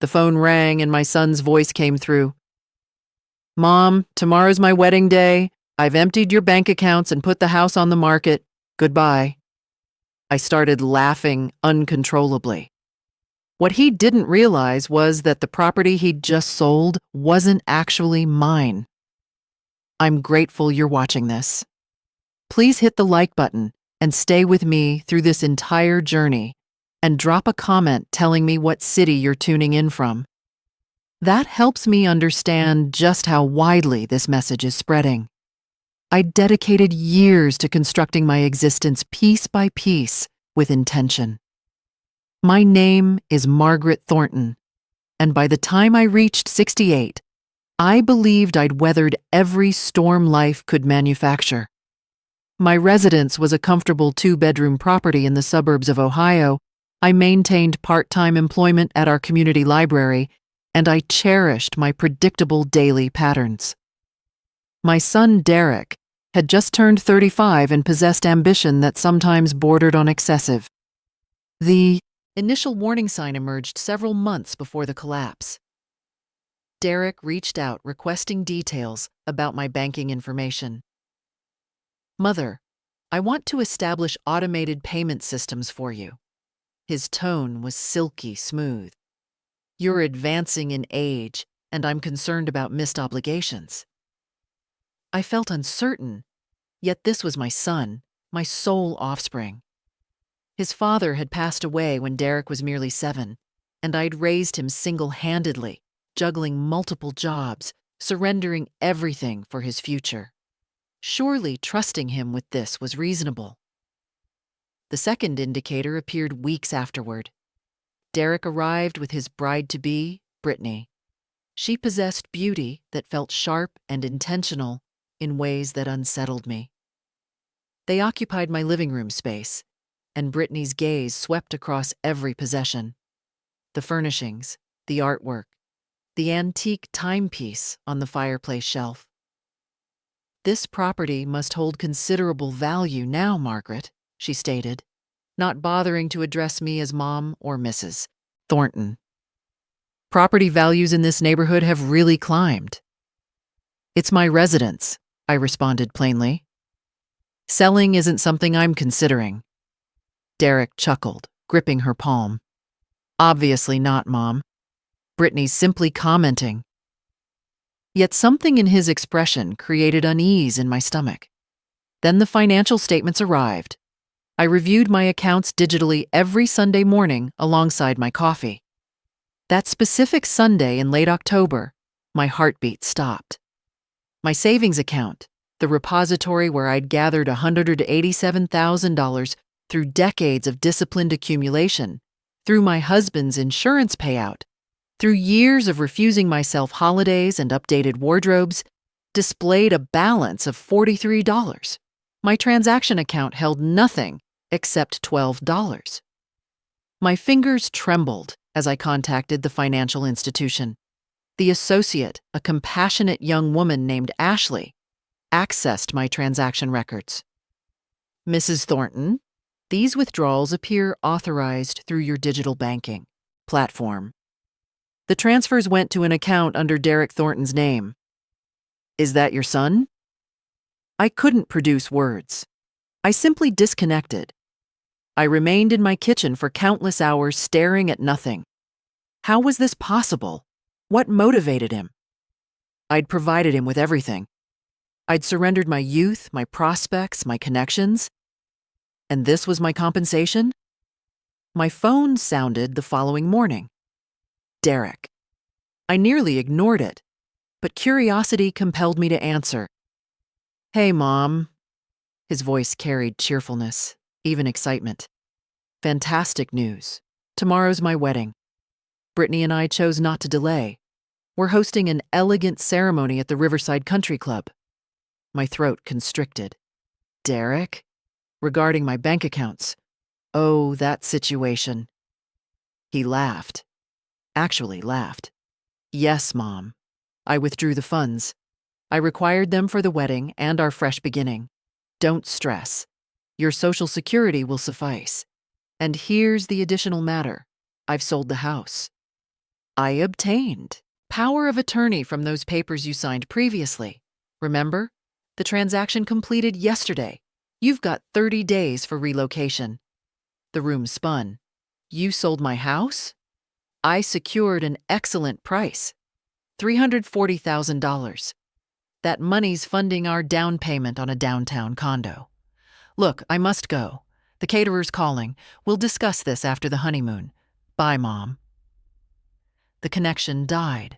The phone rang and my son's voice came through. "Mom, tomorrow's my wedding day. I've emptied your bank accounts and put the house on the market. Goodbye." I started laughing uncontrollably. What he didn't realize was that the property he'd just sold wasn't actually mine. I'm grateful you're watching this. Please hit the like button and stay with me through this entire journey, and drop a comment telling me what city you're tuning in from. That helps me understand just how widely this message is spreading. I dedicated years to constructing my existence piece by piece with intention. My name is Margaret Thornton, and by the time I reached 68, I believed I'd weathered every storm life could manufacture. My residence was a comfortable 2-bedroom property in the suburbs of Ohio. I maintained part-time employment at our community library, and I cherished my predictable daily patterns. My son, Derek, had just turned 35 and possessed ambition that sometimes bordered on excessive. The initial warning sign emerged several months before the collapse. Derek reached out requesting details about my banking information. "Mother, I want to establish automated payment systems for you." His tone was silky smooth. "You're advancing in age, and I'm concerned about missed obligations." I felt uncertain, yet this was my son, my sole offspring. His father had passed away when Derek was merely 7, and I'd raised him single-handedly, juggling multiple jobs, surrendering everything for his future. Surely trusting him with this was reasonable. The second indicator appeared weeks afterward. Derek arrived with his bride-to-be, Brittany. She possessed beauty that felt sharp and intentional in ways that unsettled me. They occupied my living room space, and Brittany's gaze swept across every possession. The furnishings, the artwork, the antique timepiece on the fireplace shelf. "This property must hold considerable value now, Margaret," she stated, not bothering to address me as Mom or Mrs. Thornton. "Property values in this neighborhood have really climbed." "It's my residence," I responded plainly. "Selling isn't something I'm considering." Derek chuckled, gripping her palm. "Obviously not, Mom. Brittany's simply commenting." Yet something in his expression created unease in my stomach. Then the financial statements arrived. I reviewed my accounts digitally every Sunday morning alongside my coffee. That specific Sunday in late October, my heartbeat stopped. My savings account, the repository where I'd gathered $187,000 through decades of disciplined accumulation, through my husband's insurance payout, through years of refusing myself holidays and updated wardrobes, displayed a balance of $43. My transaction account held nothing except $12. My fingers trembled as I contacted the financial institution. The associate, a compassionate young woman named Ashley, accessed my transaction records. "Mrs. Thornton, these withdrawals appear authorized through your digital banking platform. The transfers went to an account under Derek Thornton's name. Is that your son?" I couldn't produce words. I simply disconnected. I remained in my kitchen for countless hours staring at nothing. How was this possible? What motivated him? I'd provided him with everything. I'd surrendered my youth, my prospects, my connections. And this was my compensation? My phone sounded the following morning. Derek. I nearly ignored it, but curiosity compelled me to answer. "Hey, Mom." His voice carried cheerfulness, even excitement. "Fantastic news. Tomorrow's my wedding. Brittany and I chose not to delay. We're hosting an elegant ceremony at the Riverside Country Club." My throat constricted. "Derek?" "Regarding my bank accounts." "Oh, that situation." He laughed. Actually laughed. "Yes, Mom. I withdrew the funds. I required them for the wedding and our fresh beginning. Don't stress. Your Social Security will suffice. And here's the additional matter. I've sold the house." I obtained power of attorney from those papers you signed previously. Remember? The transaction completed yesterday. You've got 30 days for relocation. The room spun. You sold my house? I secured an excellent price, $340,000. That money's funding our down payment on a downtown condo. Look, I must go. The caterer's calling. We'll discuss this after the honeymoon. Bye, Mom. The connection died.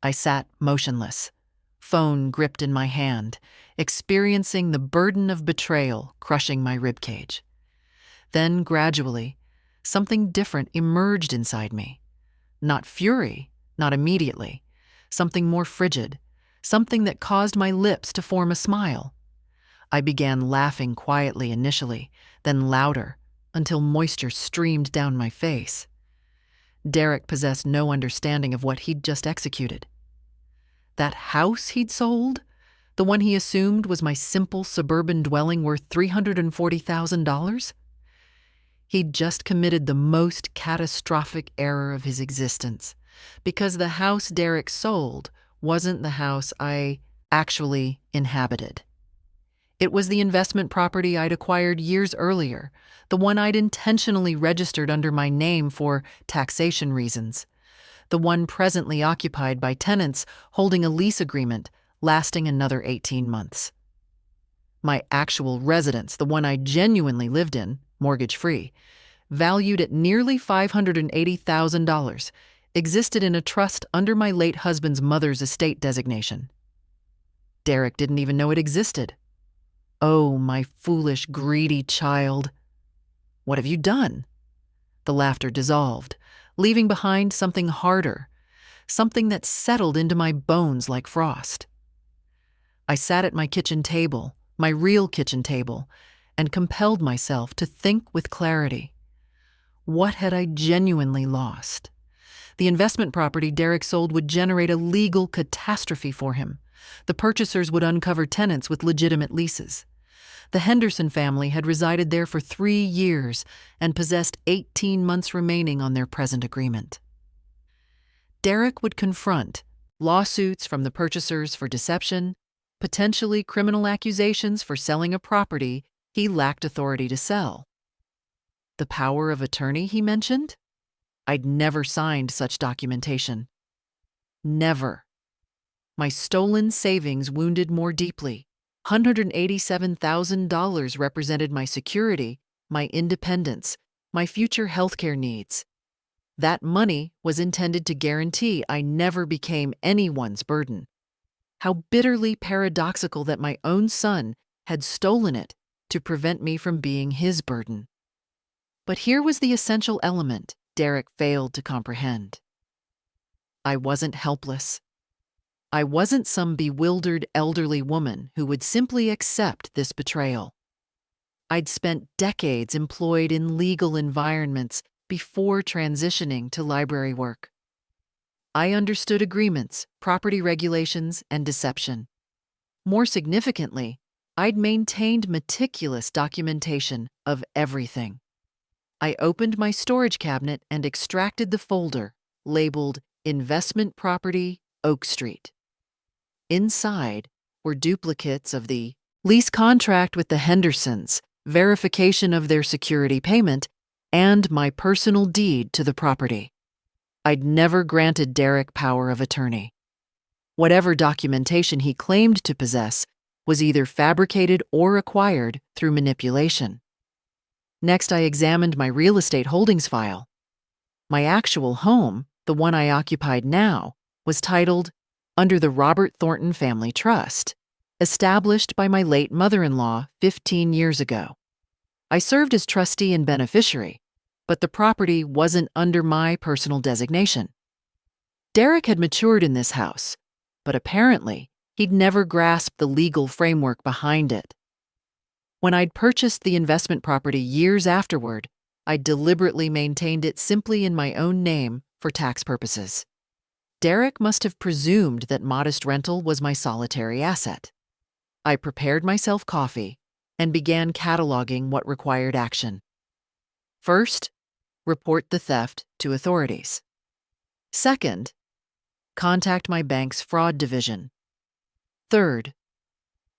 I sat motionless, phone gripped in my hand, experiencing the burden of betrayal crushing my ribcage. Then, gradually, something different emerged inside me. Not fury, not immediately. Something more frigid, something that caused my lips to form a smile. I began laughing quietly initially, then louder, until moisture streamed down my face. Derek possessed no understanding of what he'd just executed. That house he'd sold, the one he assumed was my simple suburban dwelling worth $340,000? He'd just committed the most catastrophic error of his existence, because the house Derek sold wasn't the house I actually inhabited. It was the investment property I'd acquired years earlier, the one I'd intentionally registered under my name for taxation reasons, the one presently occupied by tenants holding a lease agreement lasting another 18 months. My actual residence, the one I genuinely lived in, mortgage-free, valued at nearly $580,000, existed in a trust under my late husband's mother's estate designation. Derek didn't even know it existed. Oh, my foolish, greedy child. What have you done? The laughter dissolved, leaving behind something harder, something that settled into my bones like frost. I sat at my kitchen table, my real kitchen table, and compelled myself to think with clarity. What had I genuinely lost? The investment property Derek sold would generate a legal catastrophe for him. The purchasers would uncover tenants with legitimate leases. The Henderson family had resided there for 3 years and possessed 18 months remaining on their present agreement. Derek would confront lawsuits from the purchasers for deception, potentially criminal accusations for selling a property he lacked authority to sell. The power of attorney he mentioned? I'd never signed such documentation. Never. My stolen savings wounded more deeply. $187,000 represented my security, my independence, my future healthcare needs. That money was intended to guarantee I never became anyone's burden. How bitterly paradoxical that my own son had stolen it to prevent me from being his burden. But here was the essential element Derek failed to comprehend. I wasn't helpless. I wasn't some bewildered elderly woman who would simply accept this betrayal. I'd spent decades employed in legal environments before transitioning to library work. I understood agreements, property regulations, and deception. More significantly, I'd maintained meticulous documentation of everything. I opened my storage cabinet and extracted the folder labeled Investment Property, Oak Street. Inside were duplicates of the lease contract with the Hendersons, verification of their security payment, and my personal deed to the property. I'd never granted Derek power of attorney. Whatever documentation he claimed to possess was either fabricated or acquired through manipulation. Next, I examined my real estate holdings file. My actual home, the one I occupied now, was titled under the Robert Thornton Family Trust, established by my late mother-in-law 15 years ago. I served as trustee and beneficiary, but the property wasn't under my personal designation. Derek had matured in this house, but apparently he'd never grasped the legal framework behind it. When I'd purchased the investment property years afterward, I deliberately maintained it simply in my own name for tax purposes. Derek must have presumed that modest rental was my solitary asset. I prepared myself coffee and began cataloging what required action. First, report the theft to authorities. Second, contact my bank's fraud division. Third,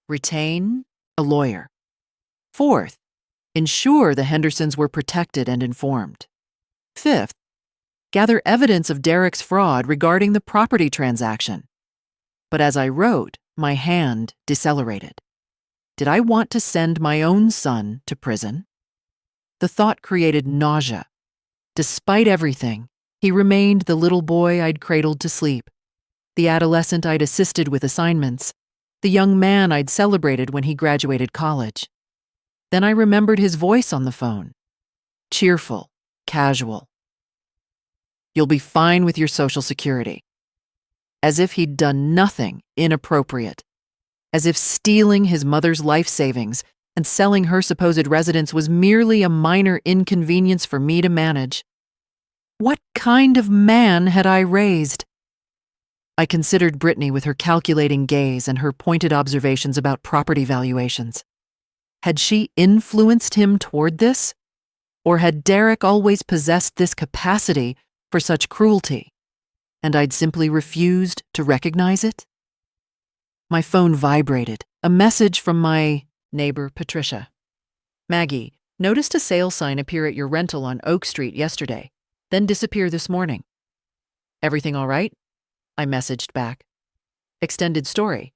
retain a lawyer. Fourth, ensure the Hendersons were protected and informed. Fifth, gather evidence of Derek's fraud regarding the property transaction. But as I wrote, my hand decelerated. Did I want to send my own son to prison? The thought created nausea. Despite everything, he remained the little boy I'd cradled to sleep, the adolescent I'd assisted with assignments, the young man I'd celebrated when he graduated college. Then I remembered his voice on the phone. Cheerful, casual. "You'll be fine with your Social Security." As if he'd done nothing inappropriate. As if stealing his mother's life savings and selling her supposed residence was merely a minor inconvenience for me to manage. What kind of man had I raised? I considered Brittany with her calculating gaze and her pointed observations about property valuations. Had she influenced him toward this? Or had Derek always possessed this capacity for such cruelty, and I'd simply refused to recognize it? My phone vibrated, a message from my neighbor, Patricia. "Maggie, noticed a sale sign appear at your rental on Oak Street yesterday, then disappear this morning." "Everything all right?" I messaged back. Extended story.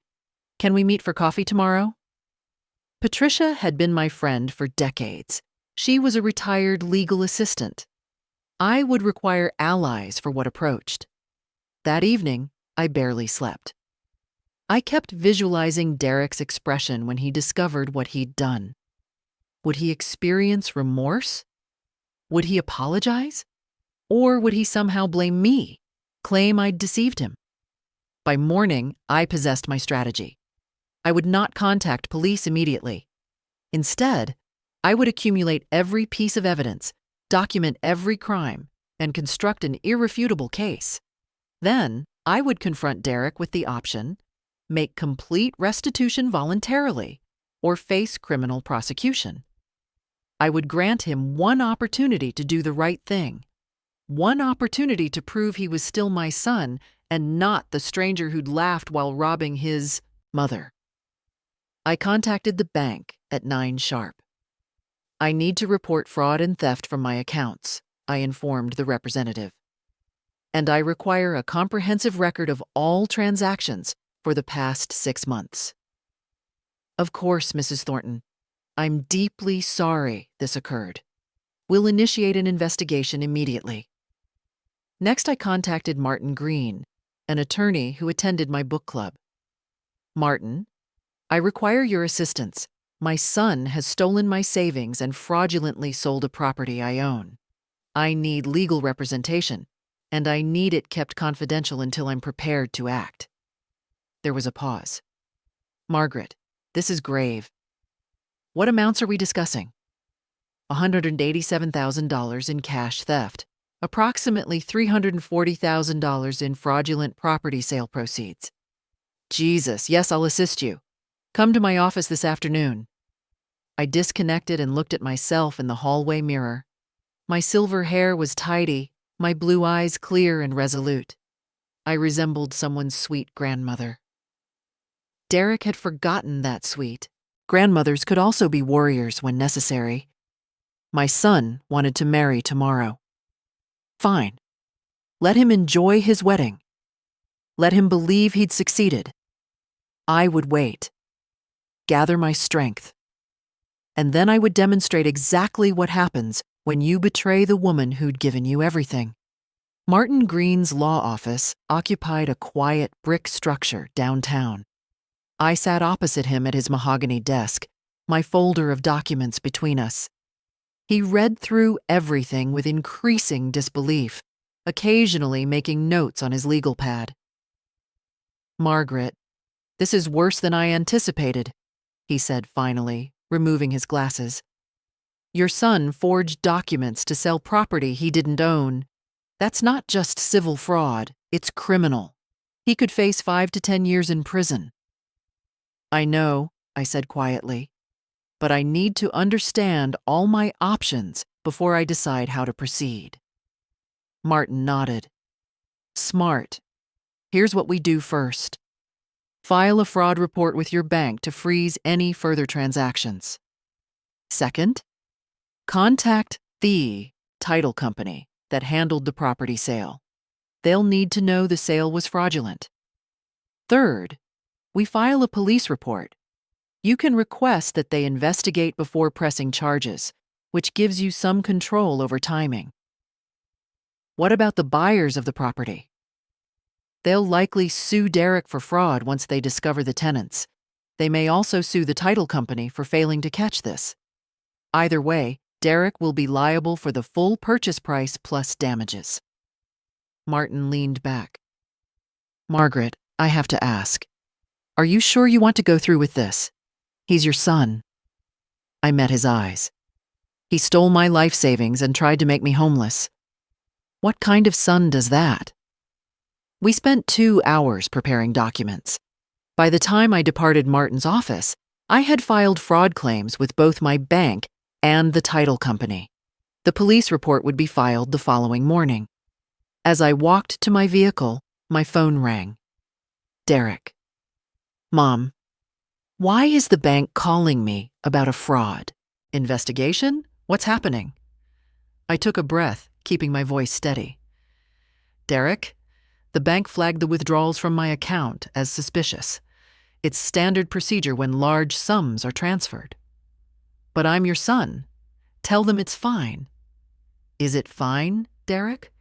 "Can we meet for coffee tomorrow?" Patricia had been my friend for decades. She was a retired legal assistant. I would require allies for what approached. That evening, I barely slept. I kept visualizing Derek's expression when he discovered what he'd done. Would he experience remorse? Would he apologize? Or would he somehow blame me, claim I'd deceived him? By morning, I possessed my strategy. I would not contact police immediately. Instead, I would accumulate every piece of evidence, document every crime, and construct an irrefutable case. Then, I would confront Derek with the option: make complete restitution voluntarily, or face criminal prosecution. I would grant him one opportunity to do the right thing, one opportunity to prove he was still my son and not the stranger who'd laughed while robbing his mother. I contacted the bank at 9 sharp. "I need to report fraud and theft from my accounts," I informed the representative. "And I require a comprehensive record of all transactions for the past 6 months." "Of course, Mrs. Thornton. I'm deeply sorry this occurred. We'll initiate an investigation immediately." Next, I contacted Martin Green, an attorney who attended my book club. "Martin, I require your assistance. My son has stolen my savings and fraudulently sold a property I own. I need legal representation, and I need it kept confidential until I'm prepared to act." There was a pause. "Margaret, this is grave. What amounts are we discussing?" $187,000 in cash theft, approximately $340,000 in fraudulent property sale proceeds. "Jesus, yes, I'll assist you. Come to my office this afternoon." I disconnected and looked at myself in the hallway mirror. My silver hair was tidy, my blue eyes clear and resolute. I resembled someone's sweet grandmother. Derek had forgotten that sweet. Grandmothers could also be warriors when necessary. My son wanted to marry tomorrow. Fine. Let him enjoy his wedding. Let him believe he'd succeeded. I would wait. Gather my strength. And then I would demonstrate exactly what happens when you betray the woman who'd given you everything. Martin Green's law office occupied a quiet brick structure downtown. I sat opposite him at his mahogany desk, my folder of documents between us. He read through everything with increasing disbelief, occasionally making notes on his legal pad. "Margaret, this is worse than I anticipated," he said finally, removing his glasses. "Your son forged documents to sell property he didn't own. That's not just civil fraud, it's criminal. He could face 5 to 10 years in prison." "I know," I said quietly, "but I need to understand all my options before I decide how to proceed." Martin nodded. Smart. Here's what we do first. File a fraud report with your bank to freeze any further transactions. Second, contact the title company that handled the property sale. They'll need to know the sale was fraudulent. Third, we file a police report. You can request that they investigate before pressing charges, which gives you some control over timing. What about the buyers of the property? They'll likely sue Derek for fraud once they discover the tenants. They may also sue the title company for failing to catch this. Either way, Derek will be liable for the full purchase price plus damages. Martin leaned back. Margaret, I have to ask. Are you sure you want to go through with this? He's your son. I met his eyes. He stole my life savings and tried to make me homeless. What kind of son does that? We spent 2 hours preparing documents. By the time I departed Martin's office, I had filed fraud claims with both my bank and the title company. The police report would be filed the following morning. As I walked to my vehicle, my phone rang. Derek. Mom, why is the bank calling me about a fraud? Investigation? What's happening? I took a breath, keeping my voice steady. Derek, the bank flagged the withdrawals from my account as suspicious. It's standard procedure when large sums are transferred. But I'm your son. Tell them it's fine. Is it fine, Derek?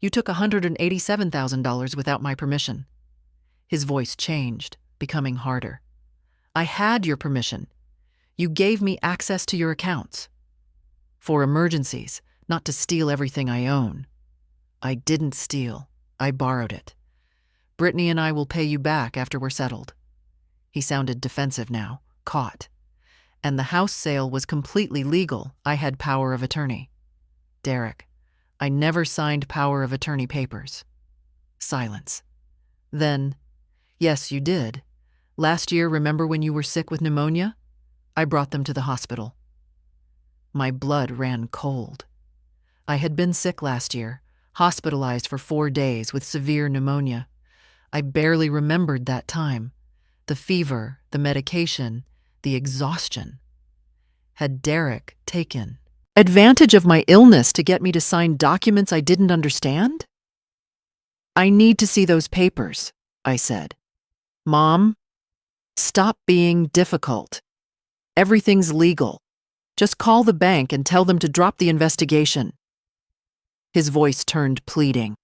You took $187,000 without my permission. His voice changed, becoming harder. I had your permission. You gave me access to your accounts. For emergencies, not to steal everything I own. I didn't steal. I borrowed it. Brittany and I will pay you back after we're settled. He sounded defensive now, caught. And the house sale was completely legal. I had power of attorney. Derek, I never signed power of attorney papers. Silence. Then, yes, you did. Last year, remember when you were sick with pneumonia? I brought them to the hospital. My blood ran cold. I had been sick last year, hospitalized for 4 days with severe pneumonia. I barely remembered that time. The fever, the medication, the exhaustion. Had Derek taken advantage of my illness to get me to sign documents I didn't understand? I need to see those papers, I said. Mom, stop being difficult. Everything's legal. Just call the bank and tell them to drop the investigation. His voice turned pleading.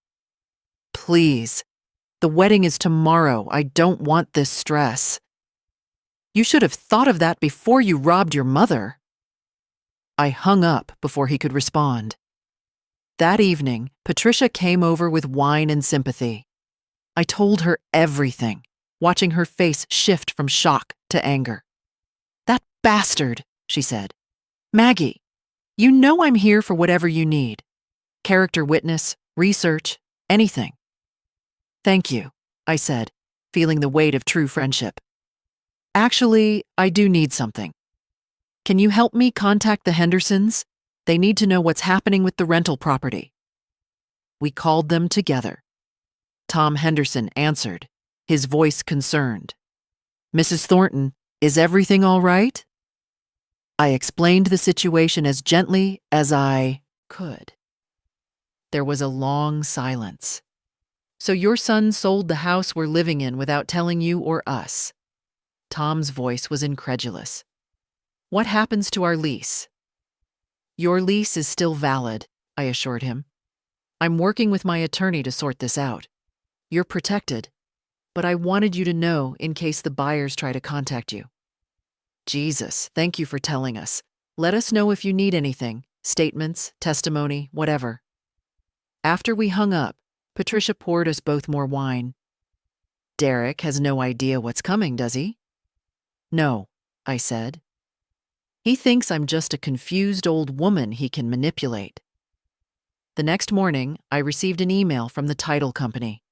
Please, the wedding is tomorrow. I don't want this stress. You should have thought of that before you robbed your mother. I hung up before he could respond. That evening, Patricia came over with wine and sympathy. I told her everything, watching her face shift from shock to anger. That bastard, she said. Maggie, you know I'm here for whatever you need. Character witness, research, anything. Thank you, I said, feeling the weight of true friendship. Actually, I do need something. Can you help me contact the Hendersons? They need to know what's happening with the rental property. We called them together. Tom Henderson answered, his voice concerned. Mrs. Thornton, is everything all right? I explained the situation as gently as I could. There was a long silence. So your son sold the house we're living in without telling you or us? Tom's voice was incredulous. What happens to our lease? Your lease is still valid, I assured him. I'm working with my attorney to sort this out. You're protected, but I wanted you to know in case the buyers try to contact you. Jesus, thank you for telling us. Let us know if you need anything, statements, testimony, whatever. After we hung up, Patricia poured us both more wine. Derek has no idea what's coming, does he? No, I said. He thinks I'm just a confused old woman he can manipulate. The next morning, I received an email from the title company.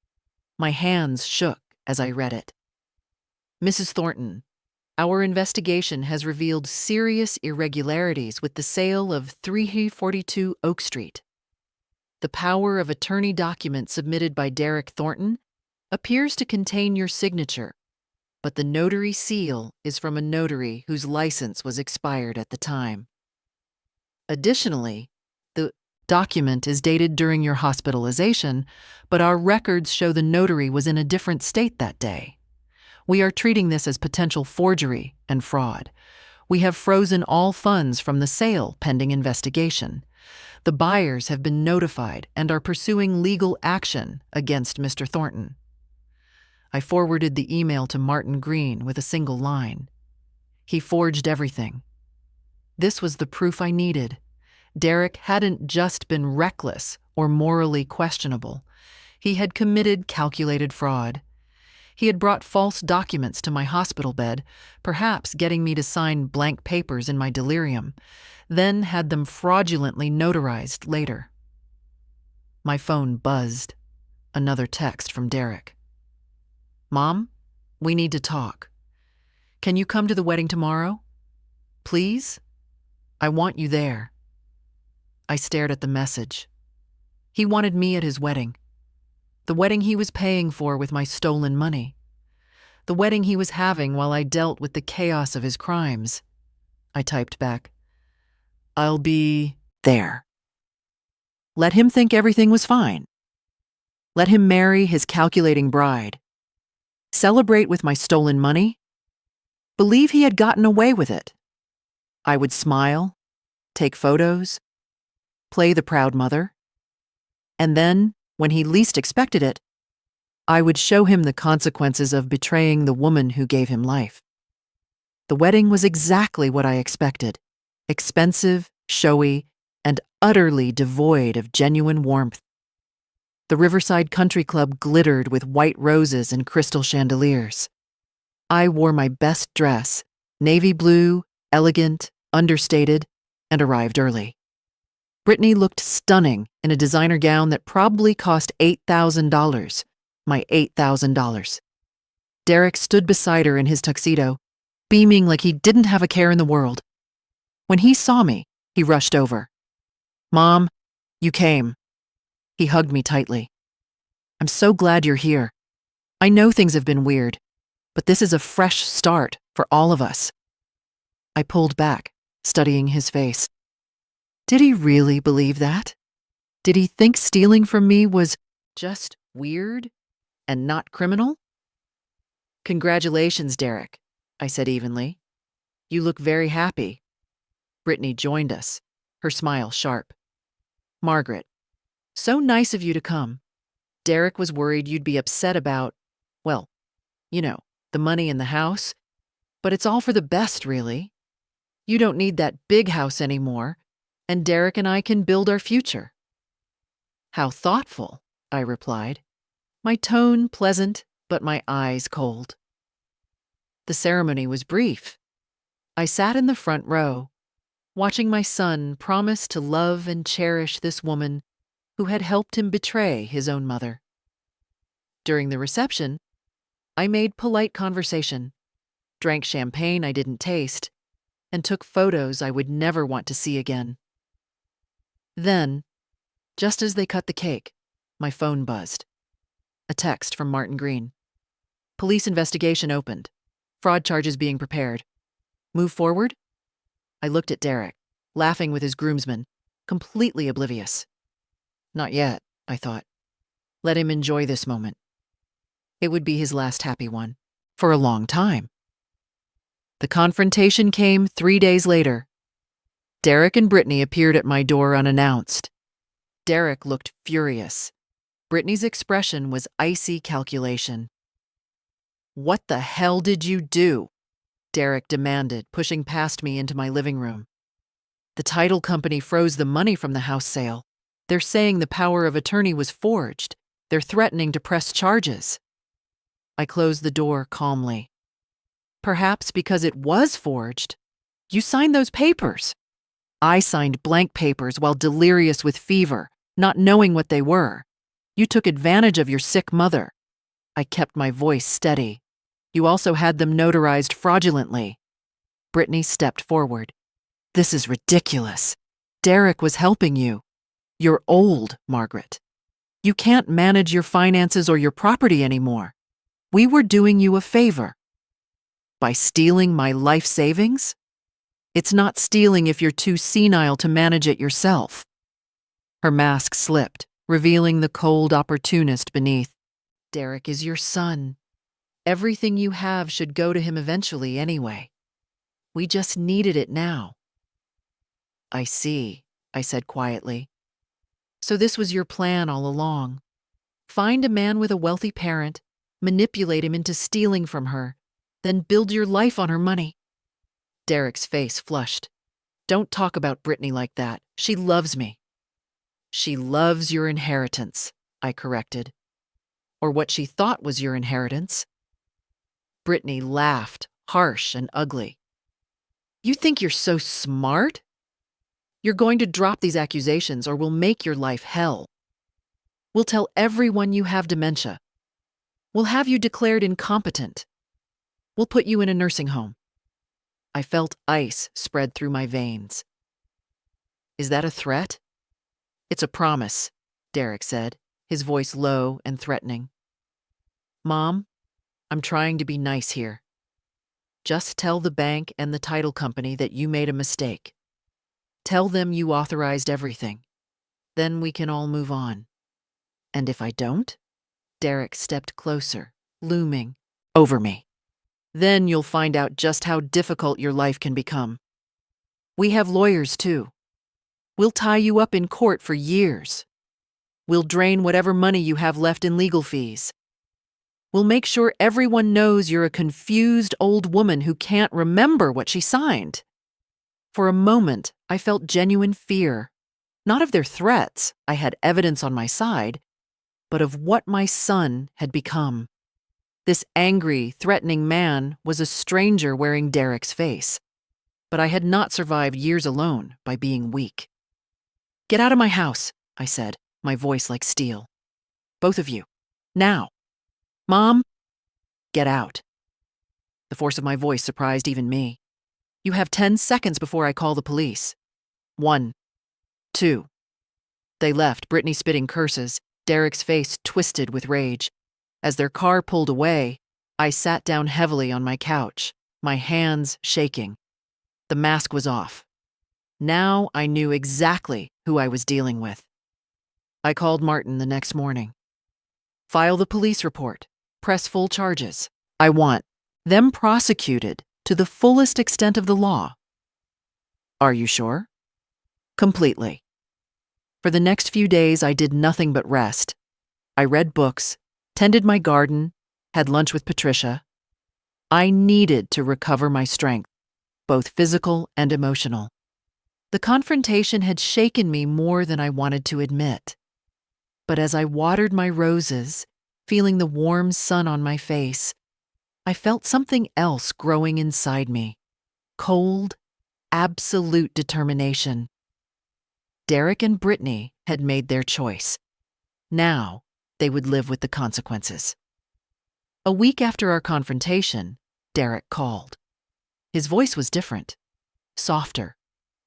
My hands shook as I read it. Mrs. Thornton, our investigation has revealed serious irregularities with the sale of 342 Oak Street. The power of attorney document submitted by Derek Thornton appears to contain your signature, but the notary seal is from a notary whose license was expired at the time. Additionally, the document is dated during your hospitalization, but our records show the notary was in a different state that day. We are treating this as potential forgery and fraud. We have frozen all funds from the sale pending investigation. The buyers have been notified and are pursuing legal action against Mr. Thornton. I forwarded the email to Martin Green with a single line. He forged everything. This was the proof I needed. Derek hadn't just been reckless or morally questionable. He had committed calculated fraud. He had brought false documents to my hospital bed, perhaps getting me to sign blank papers in my delirium, then had them fraudulently notarized later. My phone buzzed. Another text from Derek. "Mom, we need to talk. Can you come to the wedding tomorrow? Please? I want you there." I stared at the message. He wanted me at his wedding. The wedding he was paying for with my stolen money. The wedding he was having while I dealt with the chaos of his crimes. I typed back, "I'll be there." Let him think everything was fine. Let him marry his calculating bride. Celebrate with my stolen money. Believe he had gotten away with it. I would smile, take photos, play the proud mother. And then, when he least expected it, I would show him the consequences of betraying the woman who gave him life. The wedding was exactly what I expected: expensive, showy, and utterly devoid of genuine warmth. The Riverside Country Club glittered with white roses and crystal chandeliers. I wore my best dress, navy blue, elegant, understated, and arrived early. Brittany looked stunning in a designer gown that probably cost $8,000, my $8,000. Derek stood beside her in his tuxedo, beaming like he didn't have a care in the world. When he saw me, he rushed over. "Mom, you came." He hugged me tightly. "I'm so glad you're here. I know things have been weird, but this is a fresh start for all of us." I pulled back, studying his face. Did he really believe that? Did he think stealing from me was just weird and not criminal? "Congratulations, Derek," I said evenly. "You look very happy." Brittany joined us, her smile sharp. "Margaret, so nice of you to come. Derek was worried you'd be upset about, well, the money in the house. But it's all for the best, really. You don't need that big house anymore, and Derek and I can build our future." "How thoughtful," I replied, my tone pleasant but my eyes cold. The ceremony was brief. I sat in the front row, watching my son promise to love and cherish this woman who had helped him betray his own mother. During the reception, I made polite conversation, drank champagne I didn't taste, and took photos I would never want to see again. Then, just as they cut the cake, my phone buzzed. A text from Martin Green. "Police investigation opened. Fraud charges being prepared. Move forward?" I looked at Derek, laughing with his groomsmen, completely oblivious. Not yet, I thought. Let him enjoy this moment. It would be his last happy one, for a long time. The confrontation came 3 days later. Derek and Brittany appeared at my door unannounced. Derek looked furious. Brittany's expression was icy calculation. "What the hell did you do?" Derek demanded, pushing past me into my living room. "The title company froze the money from the house sale. They're saying the power of attorney was forged. They're threatening to press charges." I closed the door calmly. "Perhaps because it was forged. You signed those papers." "I signed blank papers while delirious with fever, not knowing what they were. You took advantage of your sick mother." I kept my voice steady. "You also had them notarized fraudulently." Brittany stepped forward. "This is ridiculous. Derek was helping you. You're old, Margaret. You can't manage your finances or your property anymore. We were doing you a favor. By stealing my life savings? It's not stealing if you're too senile to manage it yourself. Her mask slipped, revealing the cold opportunist beneath. Derek is your son. Everything you have should go to him eventually anyway. We just needed it now. I see, I said quietly. So this was your plan all along. Find a man with a wealthy parent, manipulate him into stealing from her, then build your life on her money. Derek's face flushed. Don't talk about Brittany like that. She loves me. She loves your inheritance, I corrected. Or what she thought was your inheritance. Brittany laughed, harsh and ugly. You think you're so smart? You're going to drop these accusations or we'll make your life hell. We'll tell everyone you have dementia. We'll have you declared incompetent. We'll put you in a nursing home. I felt ice spread through my veins. Is that a threat? It's a promise, Derek said, his voice low and threatening. Mom, I'm trying to be nice here. Just tell the bank and the title company that you made a mistake. Tell them you authorized everything. Then we can all move on. And if I don't? Derek stepped closer, looming over me. Then you'll find out just how difficult your life can become. We have lawyers, too. We'll tie you up in court for years. We'll drain whatever money you have left in legal fees. We'll make sure everyone knows you're a confused old woman who can't remember what she signed. For a moment, I felt genuine fear. Not of their threats, I had evidence on my side, but of what my son had become. This angry, threatening man was a stranger wearing Derek's face. But I had not survived years alone by being weak. Get out of my house, I said, my voice like steel. Both of you. Now. Mom, get out. The force of my voice surprised even me. You have 10 seconds before I call the police. 1, 2. They left, Brittany spitting curses, Derek's face twisted with rage. As their car pulled away, I sat down heavily on my couch, my hands shaking. The mask was off. Now I knew exactly who I was dealing with. I called Martin the next morning. File the police report. Press full charges. I want them prosecuted to the fullest extent of the law. Are you sure? Completely. For the next few days, I did nothing but rest. I read books, tended my garden, had lunch with Patricia. I needed to recover my strength, both physical and emotional. The confrontation had shaken me more than I wanted to admit. But as I watered my roses, feeling the warm sun on my face, I felt something else growing inside me. Cold, absolute determination. Derek and Brittany had made their choice. Now, they would live with the consequences. A week after our confrontation, Derek called. His voice was different, softer,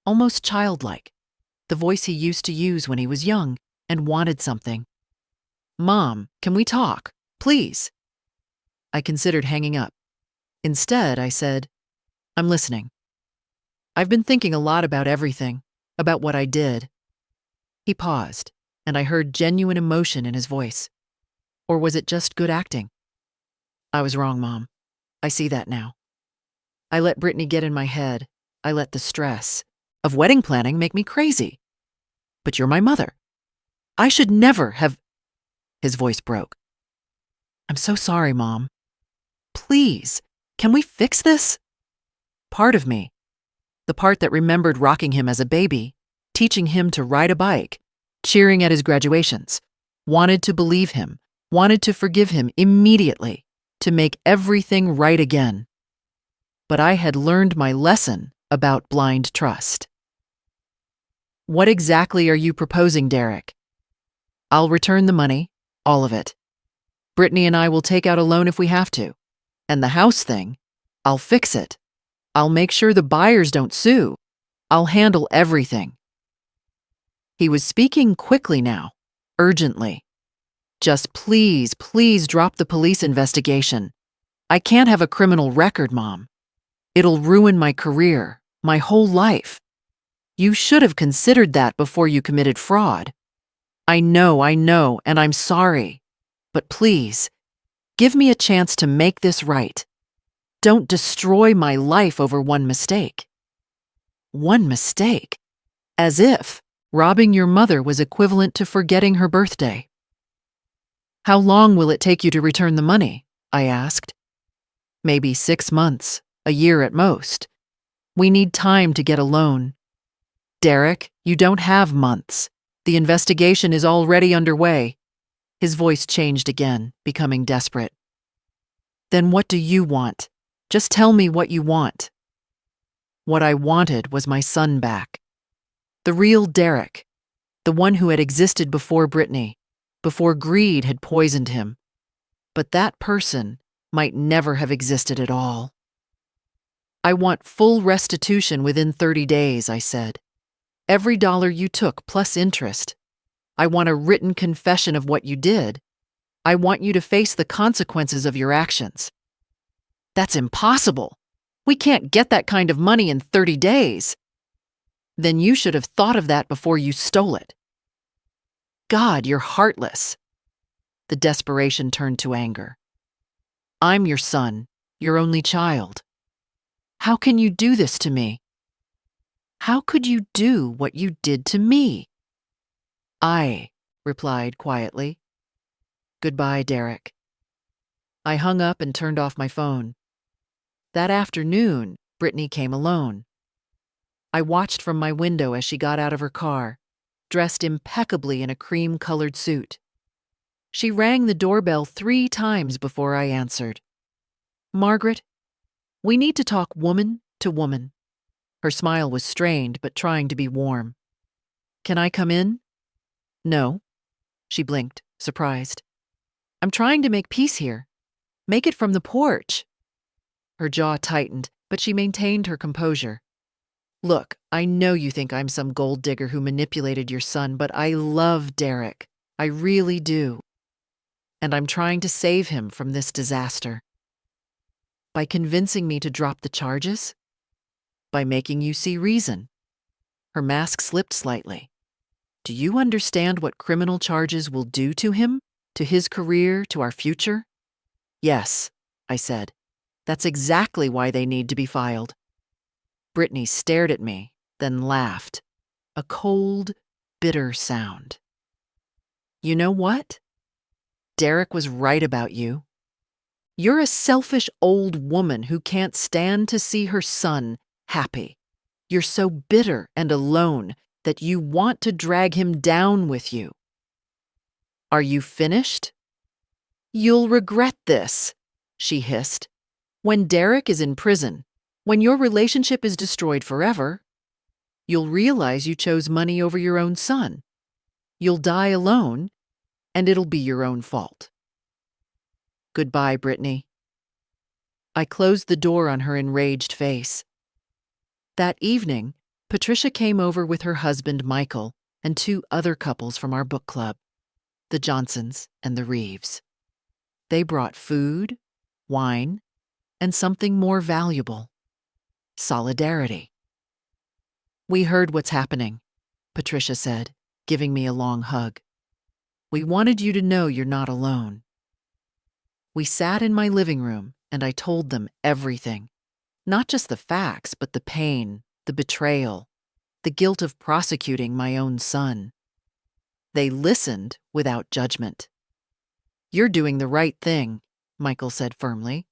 almost childlike, the voice he used to use when he was young and wanted something. Mom, can we talk? Please. I considered hanging up. Instead, I said, I'm listening. I've been thinking a lot about everything, about what I did. He paused, and I heard genuine emotion in his voice. Or was it just good acting? I was wrong, Mom. I see that now. I let Brittany get in my head. I let the stress of wedding planning make me crazy. But you're my mother. I should never have... His voice broke. I'm so sorry, Mom. Please, can we fix this? Part of me, the part that remembered rocking him as a baby, teaching him to ride a bike, cheering at his graduations, wanted to believe him, wanted to forgive him immediately, to make everything right again. But I had learned my lesson about blind trust. What exactly are you proposing, Derek? I'll return the money, all of it. Brittany and I will take out a loan if we have to. And the house thing, I'll fix it. I'll make sure the buyers don't sue. I'll handle everything. He was speaking quickly now, urgently. Just please, please drop the police investigation. I can't have a criminal record, Mom. It'll ruin my career, my whole life. You should have considered that before you committed fraud. I know, and I'm sorry. But please, give me a chance to make this right. Don't destroy my life over one mistake. One mistake? As if robbing your mother was equivalent to forgetting her birthday. How long will it take you to return the money? I asked. Maybe 6 months, a year at most. We need time to get a loan. Derek, you don't have months. The investigation is already underway. His voice changed again, becoming desperate. Then what do you want? Just tell me what you want. What I wanted was my son back. The real Derek. The one who had existed before Brittany, before greed had poisoned him. But that person might never have existed at all. I want full restitution within 30 days, I said. Every dollar you took plus interest. I want a written confession of what you did. I want you to face the consequences of your actions. That's impossible. We can't get that kind of money in 30 days. Then you should have thought of that before you stole it. God, you're heartless. The desperation turned to anger. I'm your son, your only child. How can you do this to me? How could you do what you did to me? I replied quietly. Goodbye, Derek. I hung up and turned off my phone. That afternoon, Brittany came alone. I watched from my window as she got out of her car, dressed impeccably in a cream-colored suit. She rang the doorbell 3 times before I answered. Margaret, we need to talk woman to woman. Her smile was strained but trying to be warm. Can I come in? No. She blinked, surprised. I'm trying to make peace here. Make it from the porch. Her jaw tightened, but she maintained her composure. Look, I know you think I'm some gold digger who manipulated your son, but I love Derek. I really do. And I'm trying to save him from this disaster. By convincing me to drop the charges? By making you see reason. Her mask slipped slightly. Do you understand what criminal charges will do to him, to his career, to our future? Yes, I said. That's exactly why they need to be filed. Brittany stared at me, then laughed. A cold, bitter sound. You know what? Derek was right about you. You're a selfish old woman who can't stand to see her son happy. You're so bitter and alone that you want to drag him down with you. Are you finished? You'll regret this, she hissed. When Derek is in prison, when your relationship is destroyed forever, you'll realize you chose money over your own son. You'll die alone, and it'll be your own fault. Goodbye, Brittany. I closed the door on her enraged face. That evening, Patricia came over with her husband, Michael, and 2 other couples from our book club, the Johnsons and the Reeves. They brought food, wine, and something more valuable: solidarity. We heard what's happening, Patricia said, giving me a long hug. We wanted you to know you're not alone. We sat in my living room and I told them everything. Not just the facts, but the pain, the betrayal, the guilt of prosecuting my own son. They listened without judgment. You're doing the right thing, Michael said firmly.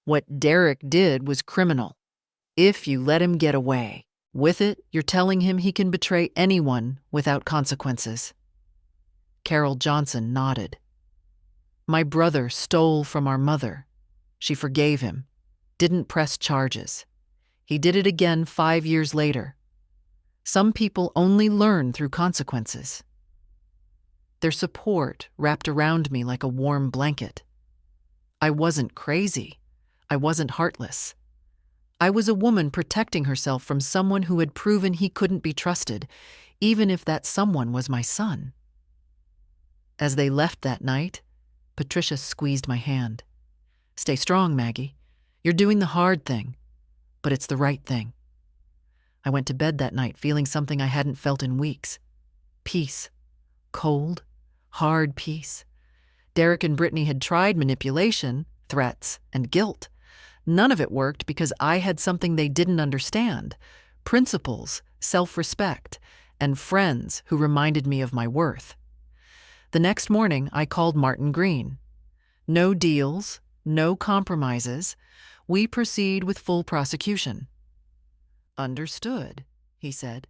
What Derek did was criminal. If you let him get away with it, you're telling him he can betray anyone without consequences. Carol Johnson nodded. My brother stole from our mother. She forgave him, didn't press charges. He did it again 5 years later. Some people only learn through consequences. Their support wrapped around me like a warm blanket. I wasn't crazy. I wasn't heartless. I was a woman protecting herself from someone who had proven he couldn't be trusted, even if that someone was my son. As they left that night, Patricia squeezed my hand. "Stay strong, Maggie. You're doing the hard thing, but it's the right thing." I went to bed that night feeling something I hadn't felt in weeks. Peace. Cold, hard peace. Derek and Brittany had tried manipulation, threats, and guilt. None of it worked because I had something they didn't understand: principles, self-respect, and friends who reminded me of my worth. The next morning, I called Martin Green. No deals, no compromises. We proceed with full prosecution. "Understood," he said.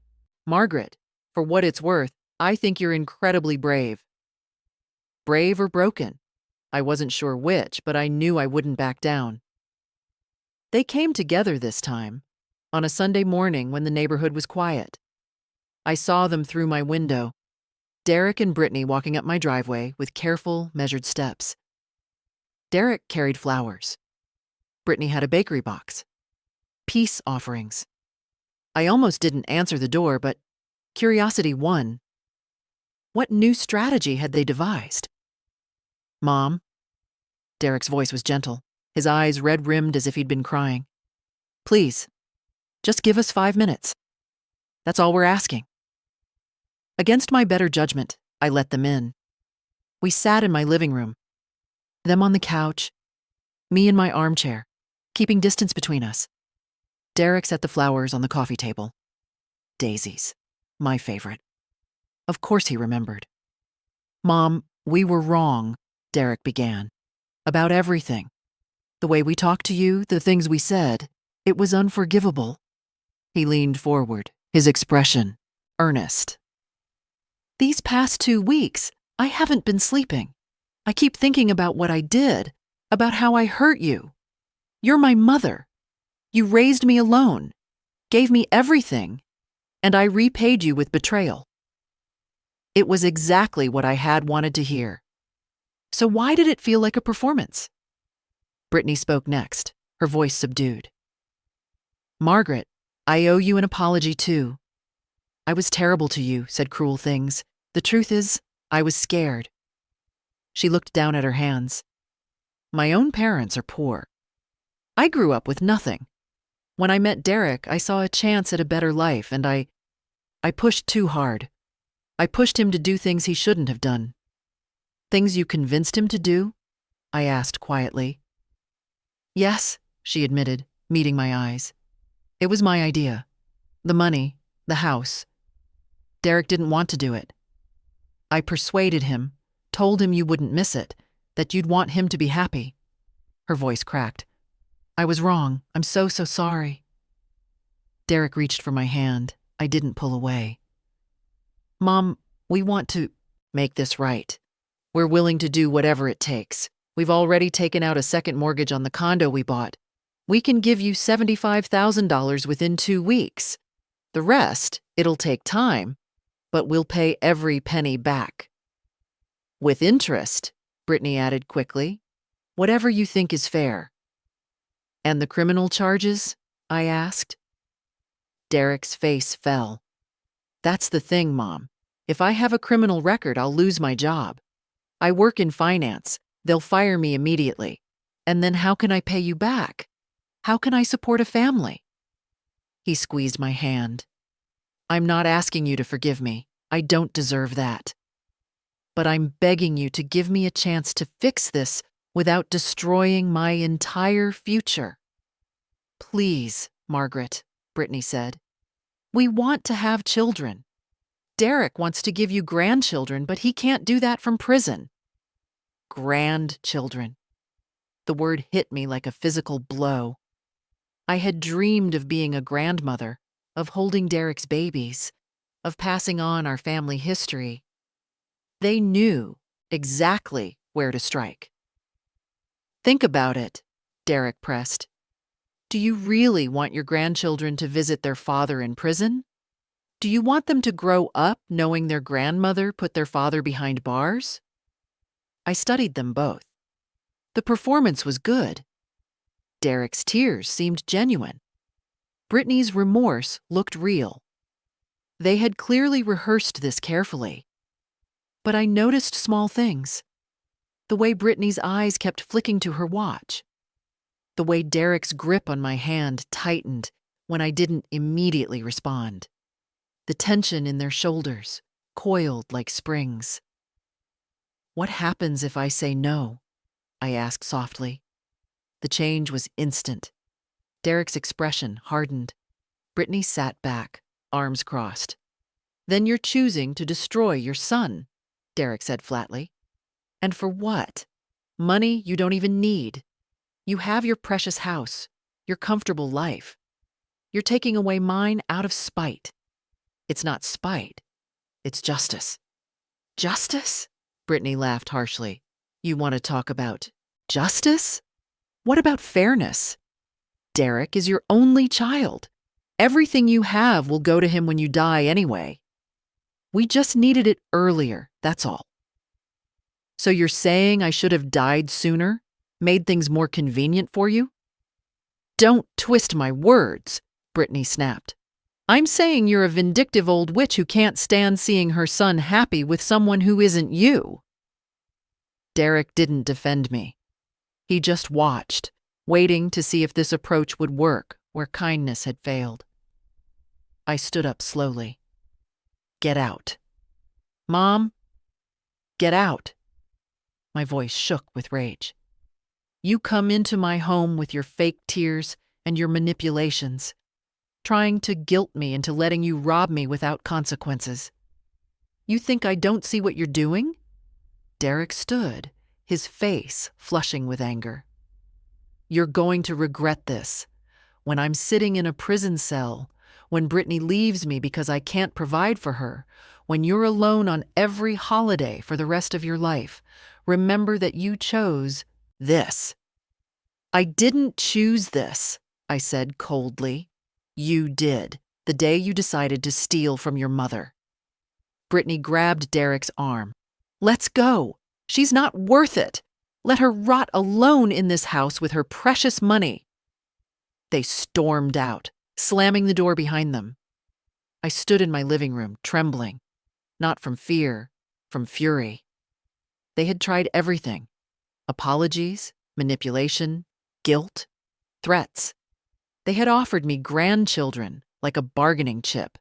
"Margaret, for what it's worth, I think you're incredibly brave." Brave or broken? I wasn't sure which, but I knew I wouldn't back down. They came together this time, on a Sunday morning when the neighborhood was quiet. I saw them through my window, Derek and Brittany walking up my driveway with careful, measured steps. Derek carried flowers. Brittany had a bakery box. Peace offerings. I almost didn't answer the door, but curiosity won. What new strategy had they devised? "Mom." Derek's voice was gentle, his eyes red-rimmed as if he'd been crying. "Please, just give us 5 minutes. That's all we're asking." Against my better judgment, I let them in. We sat in my living room, them on the couch, me in my armchair, keeping distance between us. Derek set the flowers on the coffee table. Daisies, my favorite. Of course he remembered. "Mom, we were wrong," Derek began. "About everything. The way we talked to you, the things we said, it was unforgivable." He leaned forward, his expression earnest. "These past 2 weeks, I haven't been sleeping. I keep thinking about what I did, about how I hurt you. You're my mother. You raised me alone, gave me everything, and I repaid you with betrayal." It was exactly what I had wanted to hear. So why did it feel like a performance? Brittany spoke next, her voice subdued. "Margaret, I owe you an apology too. I was terrible to you, said cruel things. The truth is, I was scared." She looked down at her hands. "My own parents are poor. I grew up with nothing. When I met Derek, I saw a chance at a better life, and I pushed too hard. I pushed him to do things he shouldn't have done." "Things you convinced him to do?" I asked quietly. "Yes," she admitted, meeting my eyes. "It was my idea. The money, the house. Derek didn't want to do it. I persuaded him, told him you wouldn't miss it, that you'd want him to be happy." Her voice cracked. "I was wrong. I'm so sorry." Derek reached for my hand. I didn't pull away. "Mom, we want to make this right. We're willing to do whatever it takes. We've already taken out a second mortgage on the condo we bought. We can give you $75,000 within 2 weeks. The rest, it'll take time, but we'll pay every penny back. With interest," Brittany added quickly. "Whatever you think is fair." "And the criminal charges?" I asked. Derek's face fell. "That's the thing, Mom. If I have a criminal record, I'll lose my job. I work in finance. They'll fire me immediately. And then how can I pay you back? How can I support a family?" He squeezed my hand. "I'm not asking you to forgive me. I don't deserve that. But I'm begging you to give me a chance to fix this without destroying my entire future." "Please, Margaret," Brittany said. "We want to have children. Derek wants to give you grandchildren, but he can't do that from prison." Grandchildren. The word hit me like a physical blow. I had dreamed of being a grandmother, of holding Derek's babies, of passing on our family history. They knew exactly where to strike. "Think about it," Derek pressed. "Do you really want your grandchildren to visit their father in prison? Do you want them to grow up knowing their grandmother put their father behind bars?" I studied them both. The performance was good. Derek's tears seemed genuine. Brittany's remorse looked real. They had clearly rehearsed this carefully. But I noticed small things. The way Brittany's eyes kept flicking to her watch. The way Derek's grip on my hand tightened when I didn't immediately respond. The tension in their shoulders, coiled like springs. "What happens if I say no?" I asked softly. The change was instant. Derek's expression hardened. Brittany sat back, arms crossed. "Then you're choosing to destroy your son," Derek said flatly. "And for what? Money you don't even need. You have your precious house, your comfortable life. You're taking away mine out of spite. It's not spite, it's justice." "Justice?" Brittany laughed harshly. "You want to talk about justice? What about fairness? Derek is your only child. Everything you have will go to him when you die anyway. We just needed it earlier, that's all." "So you're saying I should have died sooner? Made things more convenient for you?" "Don't twist my words," Brittany snapped. "I'm saying you're a vindictive old witch who can't stand seeing her son happy with someone who isn't you." Derek didn't defend me. He just watched, waiting to see if this approach would work where kindness had failed. I stood up slowly. "Get out." "Mom, get out." My voice shook with rage. "You come into my home with your fake tears and your manipulations, trying to guilt me into letting you rob me without consequences. You think I don't see what you're doing?" Derek stood, his face flushing with anger. "You're going to regret this. When I'm sitting in a prison cell, when Brittany leaves me because I can't provide for her, when you're alone on every holiday for the rest of your life, remember that you chose this." "I didn't choose this," I said coldly. "You did, the day you decided to steal from your mother." Brittany grabbed Derek's arm. "Let's go. She's not worth it. Let her rot alone in this house with her precious money." They stormed out, slamming the door behind them. I stood in my living room, trembling, not from fear, from fury. They had tried everything: apologies, manipulation, guilt, threats. They had offered me grandchildren like a bargaining chip,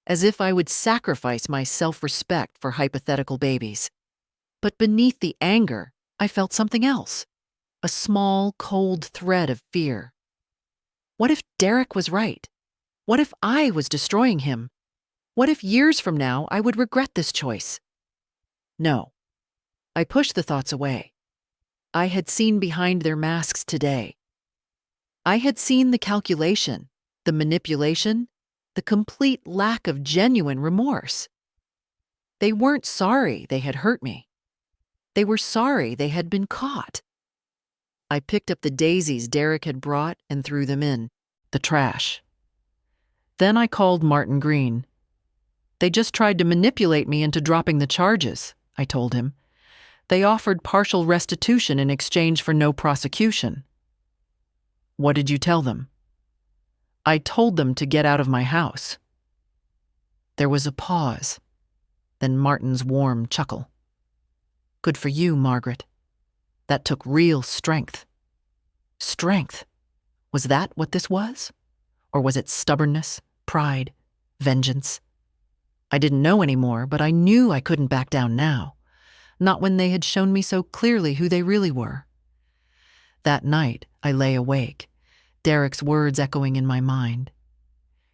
as if I would sacrifice my self-respect for hypothetical babies. But beneath the anger, I felt something else, a small, cold thread of fear. What if Derek was right? What if I was destroying him? What if years from now I would regret this choice? No. I pushed the thoughts away. I had seen behind their masks today. I had seen the calculation, the manipulation, the complete lack of genuine remorse. They weren't sorry they had hurt me. They were sorry they had been caught. I picked up the daisies Derek had brought and threw them in the trash. Then I called Martin Green. "They just tried to manipulate me into dropping the charges," I told him. "They offered partial restitution in exchange for no prosecution." "What did you tell them?" "I told them to get out of my house." There was a pause, then Martin's warm chuckle. "Good for you, Margaret. That took real strength." Strength. Was that what this was? Or was it stubbornness, pride, vengeance? I didn't know anymore, but I knew I couldn't back down now. Not when they had shown me so clearly who they really were. That night, I lay awake, Derek's words echoing in my mind.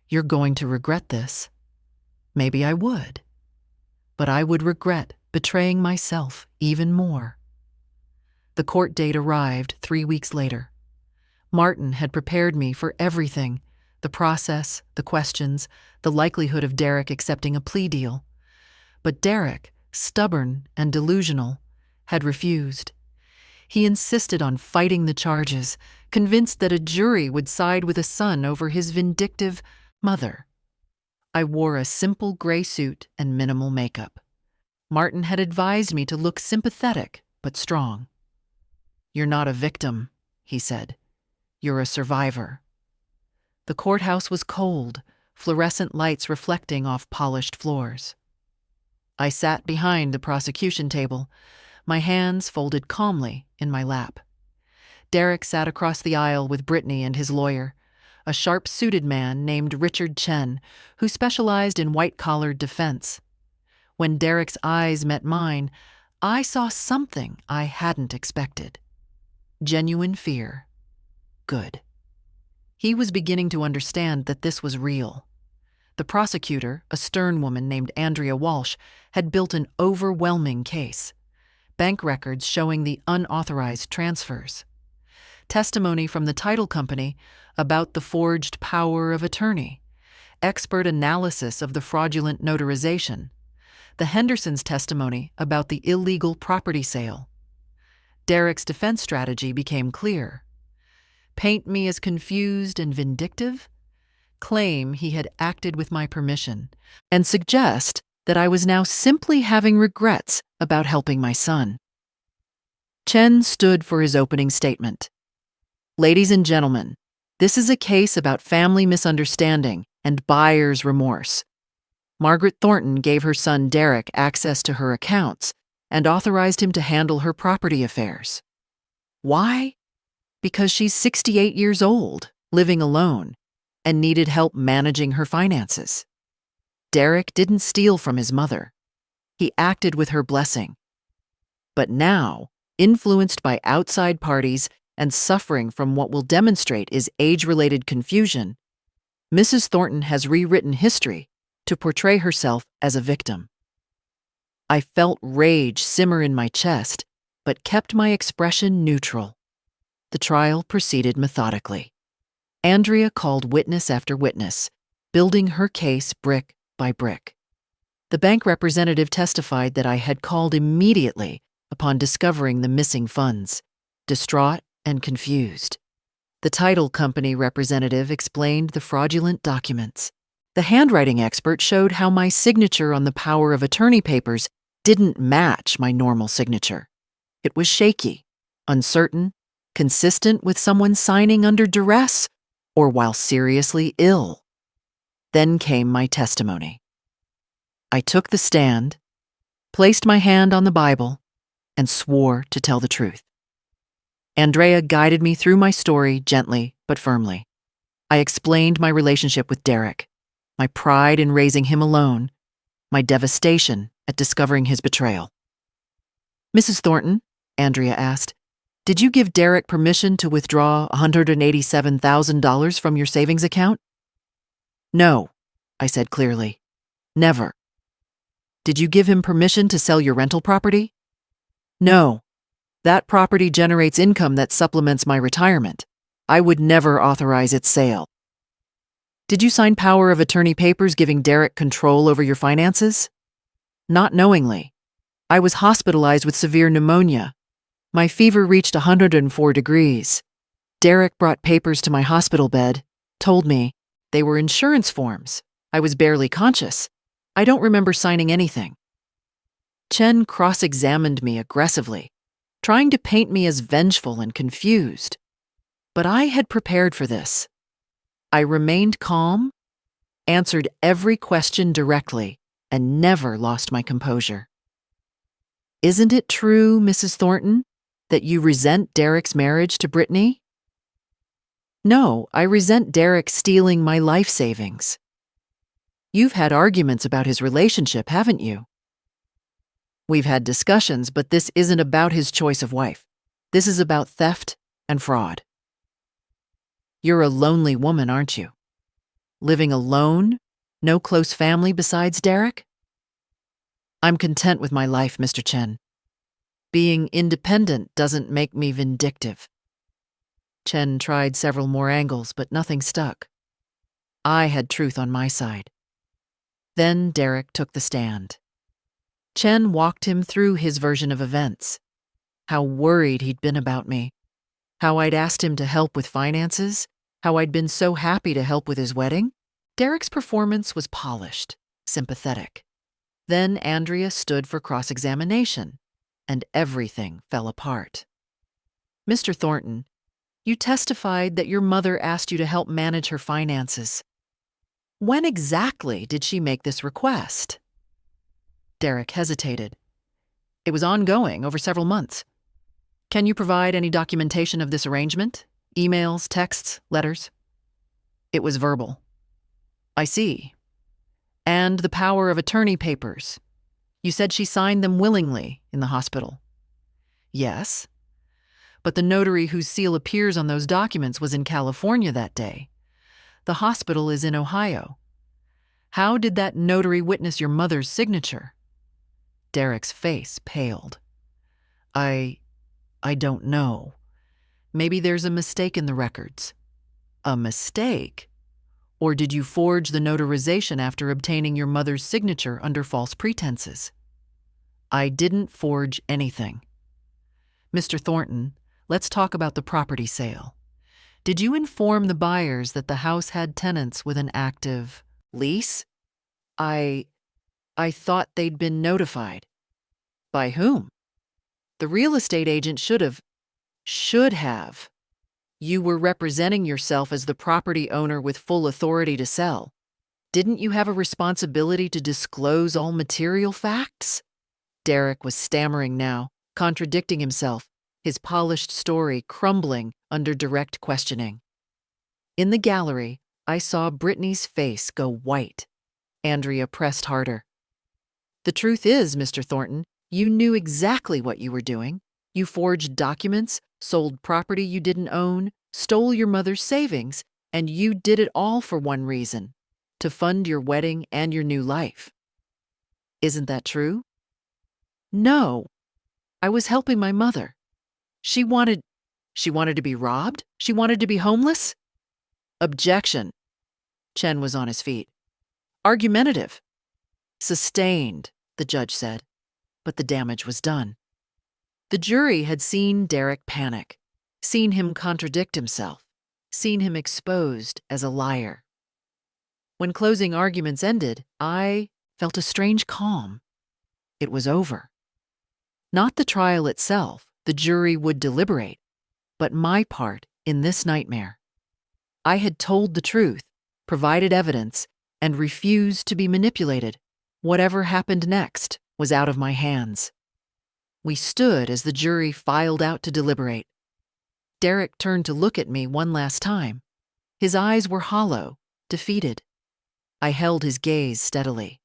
"You're going to regret this." Maybe I would. But I would regret betraying myself even more. The court date arrived 3 weeks later. Martin had prepared me for everything: the process, the questions, the likelihood of Derek accepting a plea deal. But Derek, stubborn and delusional, had refused. He insisted on fighting the charges, convinced that a jury would side with a son over his vindictive mother. I wore a simple gray suit and minimal makeup. Martin had advised me to look sympathetic but strong. "You're not a victim," he said. "You're a survivor." The courthouse was cold, fluorescent lights reflecting off polished floors. I sat behind the prosecution table, my hands folded calmly in my lap. Derek sat across the aisle with Brittany and his lawyer, a sharp-suited man named Richard Chen, who specialized in white-collar defense. When Derek's eyes met mine, I saw something I hadn't expected. Genuine fear. Good. He was beginning to understand that this was real. The prosecutor, a stern woman named Andrea Walsh, had built an overwhelming case. Bank records showing the unauthorized transfers. Testimony from the title company about the forged power of attorney. Expert analysis of the fraudulent notarization. The Hendersons' testimony about the illegal property sale. Derek's defense strategy became clear. Paint me as confused and vindictive, claim he had acted with my permission, and suggest that I was now simply having regrets about helping my son. Chen stood for his opening statement. Ladies and gentlemen, this is a case about family misunderstanding and buyer's remorse. Margaret Thornton gave her son Derek access to her accounts and authorized him to handle her property affairs. Why? Because she's 68 years old, living alone, and needed help managing her finances. Derek didn't steal from his mother. He acted with her blessing. But now, influenced by outside parties and suffering from what will demonstrate is age-related confusion, Mrs. Thornton has rewritten history to portray herself as a victim. I felt rage simmer in my chest, but kept my expression neutral. The trial proceeded methodically. Andrea called witness after witness, building her case brick by brick. The bank representative testified that I had called immediately upon discovering the missing funds, distraught and confused. The title company representative explained the fraudulent documents. The handwriting expert showed how my signature on the power of attorney papers didn't match my normal signature. It was shaky, uncertain, consistent with someone signing under duress or while seriously ill. Then came my testimony. I took the stand, placed my hand on the Bible, and swore to tell the truth. Andrea guided me through my story gently but firmly. I explained my relationship with Derek, my pride in raising him alone, my devastation at discovering his betrayal. Mrs. Thornton, Andrea asked, did you give Derek permission to withdraw $187,000 from your savings account? No, I said clearly. Never. Did you give him permission to sell your rental property? No. That property generates income that supplements my retirement. I would never authorize its sale. Did you sign power of attorney papers giving Derek control over your finances? Not knowingly. I was hospitalized with severe pneumonia. My fever reached 104 degrees. Derek brought papers to my hospital bed, told me they were insurance forms. I was barely conscious. I don't remember signing anything. Chen cross-examined me aggressively, trying to paint me as vengeful and confused. But I had prepared for this. I remained calm, answered every question directly, and never lost my composure. Isn't it true, Mrs. Thornton, that you resent Derek's marriage to Brittany? No, I resent Derek stealing my life savings. You've had arguments about his relationship, haven't you? We've had discussions, but this isn't about his choice of wife. This is about theft and fraud. You're a lonely woman, aren't you? Living alone? No close family besides Derek? I'm content with my life, Mr. Chen. Being independent doesn't make me vindictive. Chen tried several more angles, but nothing stuck. I had truth on my side. Then Derek took the stand. Chen walked him through his version of events. How worried he'd been about me. How I'd asked him to help with finances. How I'd been so happy to help with his wedding. Derek's performance was polished, sympathetic. Then Andrea stood for cross-examination, and everything fell apart. Mr. Thornton, you testified that your mother asked you to help manage her finances. When exactly did she make this request? Derek hesitated. It was ongoing over several months. Can you provide any documentation of this arrangement? Emails, texts, letters? It was verbal. I see. And the power of attorney papers. You said she signed them willingly in the hospital. Yes. But the notary whose seal appears on those documents was in California that day. The hospital is in Ohio. How did that notary witness your mother's signature? Derek's face paled. I don't know. Maybe there's a mistake in the records. A mistake? Or did you forge the notarization after obtaining your mother's signature under false pretenses? I didn't forge anything. Mr. Thornton, let's talk about the property sale. Did you inform the buyers that the house had tenants with an active lease? I thought they'd been notified. By whom? The real estate agent should have. You were representing yourself as the property owner with full authority to sell. Didn't you have a responsibility to disclose all material facts? Derek was stammering now, contradicting himself, his polished story crumbling under direct questioning. In the gallery, I saw Brittany's face go white. Andrea pressed harder. The truth is, Mr. Thornton, you knew exactly what you were doing. You forged documents, sold property you didn't own, stole your mother's savings, and you did it all for one reason: to fund your wedding and your new life. Isn't that true? No. I was helping my mother. She wanted to be robbed? She wanted to be homeless? Objection. Chen was on his feet. Argumentative. Sustained, the judge said, but the damage was done. The jury had seen Derek panic, seen him contradict himself, seen him exposed as a liar. When closing arguments ended, I felt a strange calm. It was over. Not the trial itself, the jury would deliberate, but my part in this nightmare. I had told the truth, provided evidence, and refused to be manipulated. Whatever happened next was out of my hands. We stood as the jury filed out to deliberate. Derek turned to look at me one last time. His eyes were hollow, defeated. I held his gaze steadily.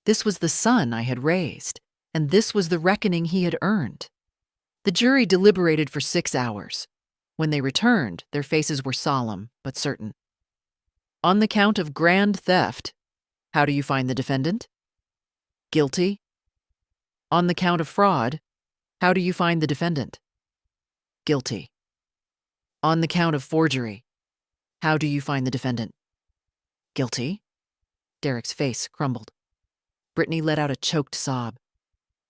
This was the son I had raised, and this was the reckoning he had earned. The jury deliberated for 6 hours. When they returned, their faces were solemn but certain. On the count of grand theft, how do you find the defendant? Guilty. On the count of fraud, how do you find the defendant? Guilty. On the count of forgery, how do you find the defendant? Guilty. Derek's face crumbled. Brittany let out a choked sob.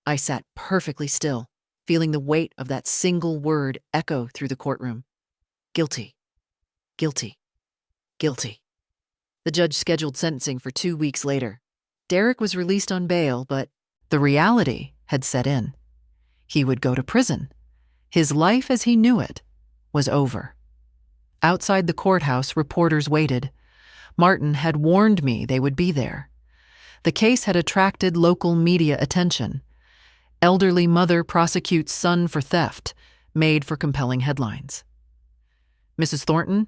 I sat perfectly still, feeling the weight of that single word echo through the courtroom. Guilty. Guilty. Guilty. The judge scheduled sentencing for 2 weeks later. Derek was released on bail, but the reality had set in. He would go to prison. His life as he knew it was over. Outside the courthouse, reporters waited. Martin had warned me they would be there. The case had attracted local media attention. Elderly mother prosecutes son for theft, made for compelling headlines. Mrs. Thornton,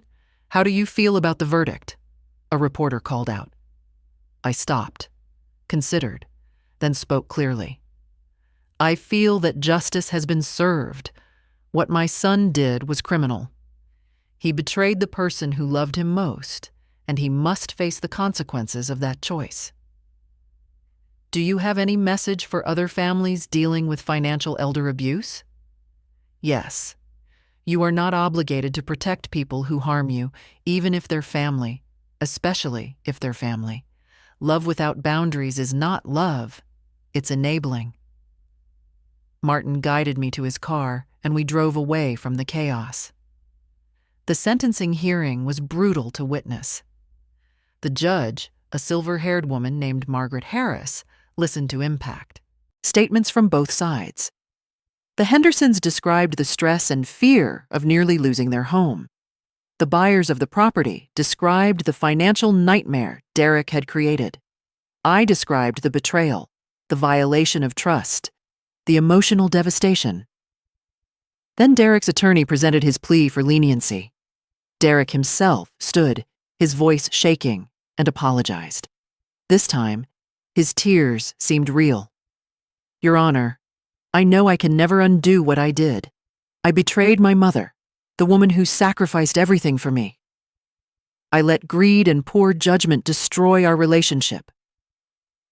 how do you feel about the verdict? A reporter called out. I stopped, considered, then spoke clearly. I feel that justice has been served. What my son did was criminal. He betrayed the person who loved him most, and he must face the consequences of that choice. Do you have any message for other families dealing with financial elder abuse? Yes. You are not obligated to protect people who harm you, even if they're family, especially if they're family. Love without boundaries is not love, it's enabling. Martin guided me to his car, and we drove away from the chaos. The sentencing hearing was brutal to witness. The judge, a silver-haired woman named Margaret Harris, listened to impact. Statements from both sides. The Hendersons described the stress and fear of nearly losing their home. The buyers of the property described the financial nightmare Derek had created. I described the betrayal, the violation of trust, the emotional devastation. Then Derek's attorney presented his plea for leniency. Derek himself stood, his voice shaking, and apologized. This time, his tears seemed real. "Your Honor, I know I can never undo what I did. I betrayed my mother, the woman who sacrificed everything for me. I let greed and poor judgment destroy our relationship.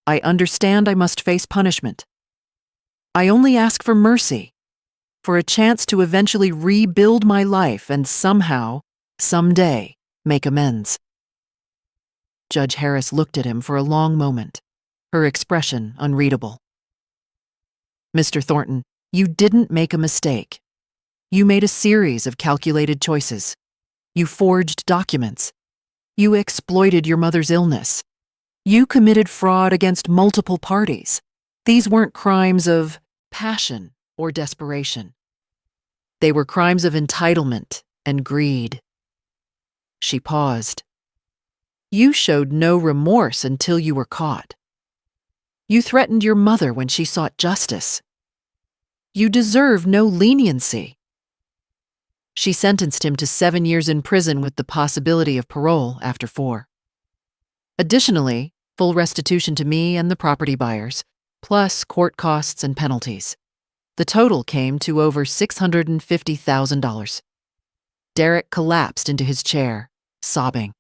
I understand I must face punishment. I only ask for mercy, for a chance to eventually rebuild my life and somehow, someday, make amends." Judge Harris looked at him for a long moment, her expression unreadable. "Mr. Thornton, you didn't make a mistake. You made a series of calculated choices. You forged documents. You exploited your mother's illness. You committed fraud against multiple parties. These weren't crimes of passion or desperation. They were crimes of entitlement and greed." She paused. "You showed no remorse until you were caught. You threatened your mother when she sought justice. You deserve no leniency." She sentenced him to 7 years in prison with the possibility of parole after 4. Additionally, full restitution to me and the property buyers, plus court costs and penalties. The total came to over $650,000. Derek collapsed into his chair, sobbing.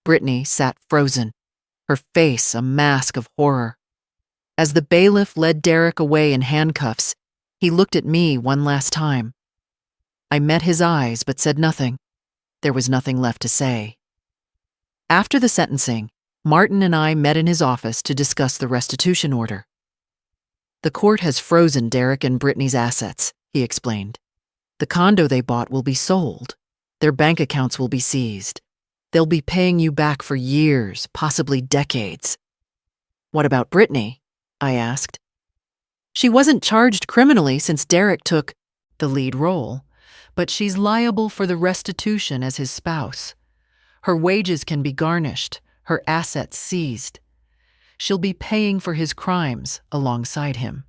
Brittany sat frozen, her face a mask of horror. As the bailiff led Derek away in handcuffs, he looked at me one last time. I met his eyes but said nothing. There was nothing left to say. After the sentencing, Martin and I met in his office to discuss the restitution order. "The court has frozen Derek and Brittany's assets," he explained. "The condo they bought will be sold. Their bank accounts will be seized. They'll be paying you back for years, possibly decades." "What about Brittany?" I asked. "She wasn't charged criminally since Derek took the lead role, but she's liable for the restitution as his spouse. Her wages can be garnished, her assets seized. She'll be paying for his crimes alongside him."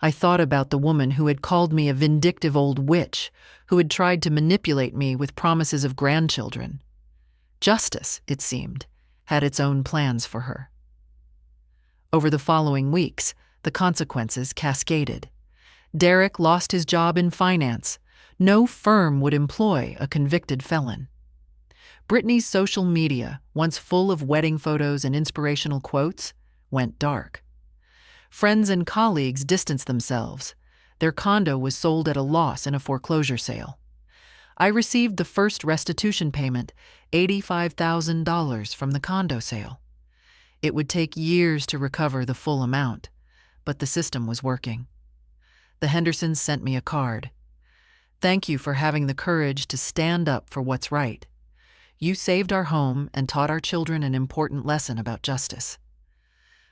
I thought about the woman who had called me a vindictive old witch, who had tried to manipulate me with promises of grandchildren. Justice, it seemed, had its own plans for her. Over the following weeks, the consequences cascaded. Derek lost his job in finance. No firm would employ a convicted felon. Brittany's social media, once full of wedding photos and inspirational quotes, went dark. Friends and colleagues distanced themselves. Their condo was sold at a loss in a foreclosure sale. I received the first restitution payment, $85,000 from the condo sale. It would take years to recover the full amount, but the system was working. The Hendersons sent me a card. "Thank you for having the courage to stand up for what's right. You saved our home and taught our children an important lesson about justice."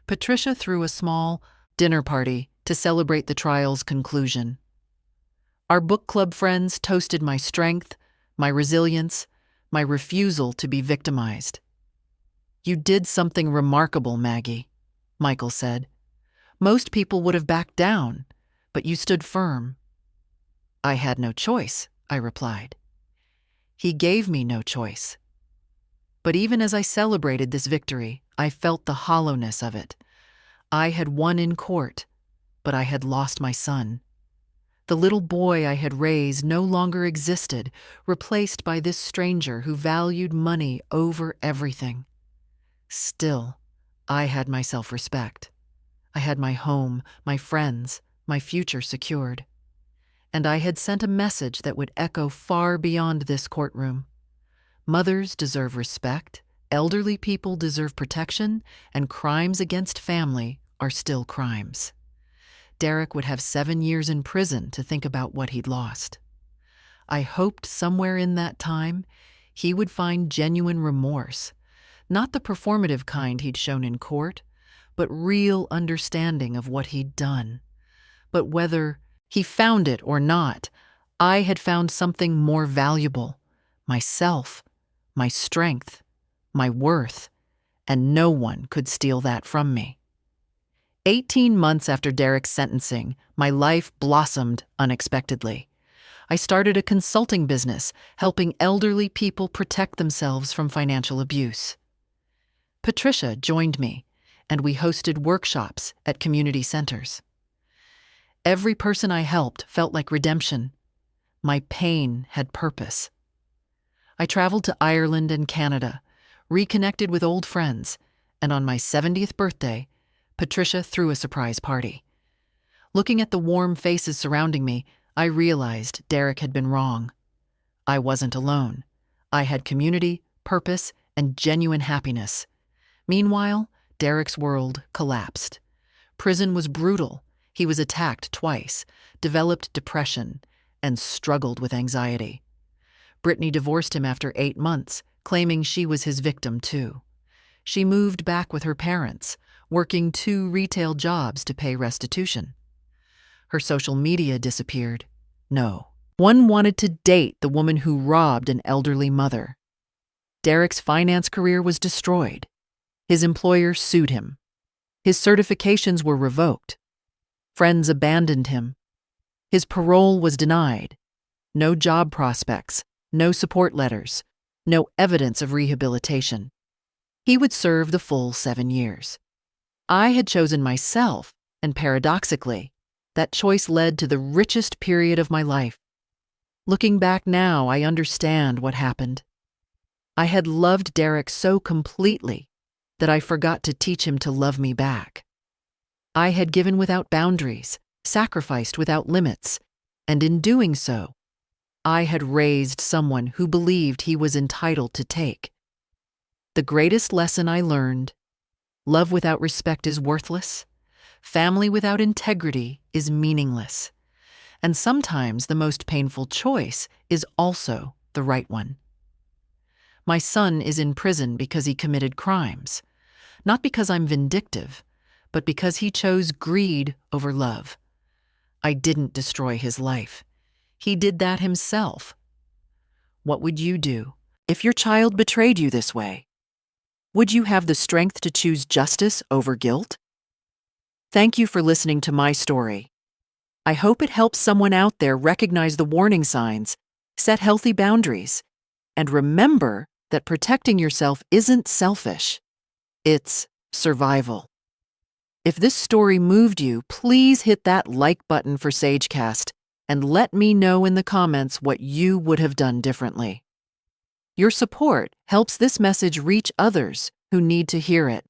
Patricia threw a small dinner party to celebrate the trial's conclusion. Our book club friends toasted my strength, my resilience, my refusal to be victimized. "You did something remarkable, Maggie," Michael said. "Most people would have backed down, but you stood firm." "I had no choice," I replied. "He gave me no choice." But even as I celebrated this victory, I felt the hollowness of it. I had won in court, but I had lost my son. The little boy I had raised no longer existed, replaced by this stranger who valued money over everything. Still, I had my self-respect. I had my home, my friends, my future secured. And I had sent a message that would echo far beyond this courtroom. Mothers deserve respect, elderly people deserve protection, and crimes against family are still crimes. Derek would have 7 years in prison to think about what he'd lost. I hoped somewhere in that time he would find genuine remorse, not the performative kind he'd shown in court, but real understanding of what he'd done. But whether he found it or not, I had found something more valuable: myself, my strength, my worth, and no one could steal that from me. 18 months after Derek's sentencing, my life blossomed unexpectedly. I started a consulting business, helping elderly people protect themselves from financial abuse. Patricia joined me, and we hosted workshops at community centers. Every person I helped felt like redemption. My pain had purpose. I traveled to Ireland and Canada, reconnected with old friends, and on my 70th birthday, Patricia threw a surprise party. Looking at the warm faces surrounding me, I realized Derek had been wrong. I wasn't alone. I had community, purpose, and genuine happiness. Meanwhile, Derek's world collapsed. Prison was brutal. He was attacked twice, developed depression, and struggled with anxiety. Brittany divorced him after 8 months, claiming she was his victim too. She moved back with her parents, working 2 retail jobs to pay restitution. Her social media disappeared. No. One wanted to date the woman who robbed an elderly mother. Derek's finance career was destroyed. His employer sued him. His certifications were revoked. Friends abandoned him. His parole was denied. No job prospects, no support letters, no evidence of rehabilitation. He would serve the full 7 years. I had chosen myself, and paradoxically, that choice led to the richest period of my life. Looking back now, I understand what happened. I had loved Derek so completely that I forgot to teach him to love me back. I had given without boundaries, sacrificed without limits, and in doing so, I had raised someone who believed he was entitled to take. The greatest lesson I learned: love without respect is worthless. Family without integrity is meaningless. And sometimes the most painful choice is also the right one. My son is in prison because he committed crimes, not because I'm vindictive, but because he chose greed over love. I didn't destroy his life. He did that himself. What would you do if your child betrayed you this way? Would you have the strength to choose justice over guilt? Thank you for listening to my story. I hope it helps someone out there recognize the warning signs, set healthy boundaries, and remember that protecting yourself isn't selfish. It's survival. If this story moved you, please hit that like button for SAGECAST and let me know in the comments what you would have done differently. Your support helps this message reach others who need to hear it.